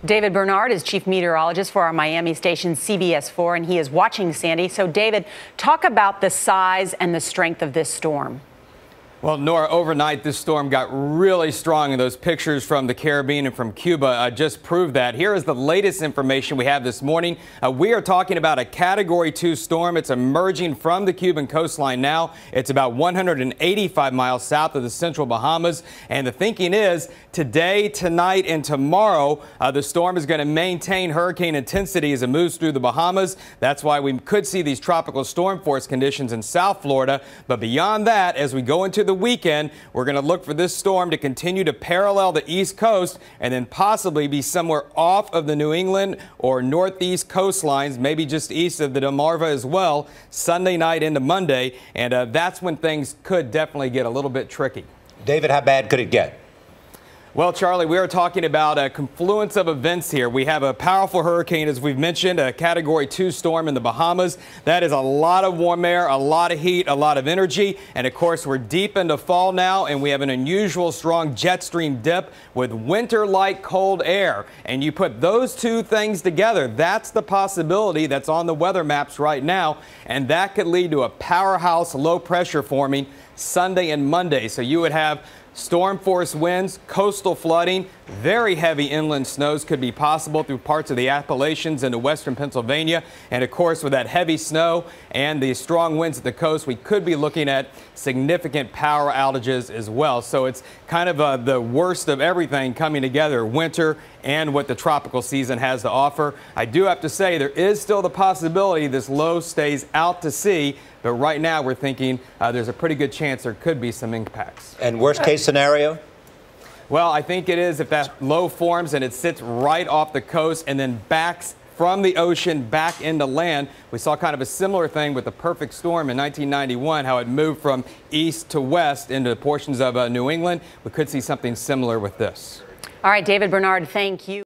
David Bernard is chief meteorologist for our Miami station CBS 4, and he is watching Sandy. So, David, talk about the size and the strength of this storm. Well, Nora, overnight this storm got really strong, and those pictures from the Caribbean and from Cuba just proved that. Here is the latest information we have this morning. We are talking about a Category 2 storm. It's emerging from the Cuban coastline now. It's about 185 miles south of the central Bahamas, and the thinking is today, tonight, and tomorrow the storm is going to maintain hurricane intensity as it moves through the Bahamas. That's why we could see these tropical storm force conditions in South Florida. But beyond that, as we go into the weekend, we're going to look for this storm to continue to parallel the East Coast and then possibly be somewhere off of the New England or Northeast coastlines, maybe just east of the Delmarva as well, Sunday night into Monday. And that's when things could definitely get a little bit tricky. David, how bad could it get? Well, Charlie, we are talking about a confluence of events here. We have a powerful hurricane, as we've mentioned, a Category 2 storm in the Bahamas. That is a lot of warm air, a lot of heat, a lot of energy. And, of course, we're deep into fall now, and we have an unusual strong jet stream dip with winter-like cold air. And you put those two things together, that's the possibility that's on the weather maps right now. And that could lead to a powerhouse low pressure forming Sunday and Monday. So you would have storm force winds, coastal flooding, very heavy inland snows could be possible through parts of the Appalachians into western Pennsylvania. And of course, with that heavy snow and the strong winds at the coast, we could be looking at significant power outages as well. So it's kind of the worst of everything coming together, winter and what the tropical season has to offer. I do have to say there is still the possibility this low stays out to sea. But right now we're thinking there's a pretty good chance there could be some impacts. And worst case scenario? Well, I think it is if that low forms and it sits right off the coast and then backs from the ocean back into land. We saw kind of a similar thing with the perfect storm in 1991, how it moved from east to west into portions of New England. We could see something similar with this. All right, David Bernard, thank you.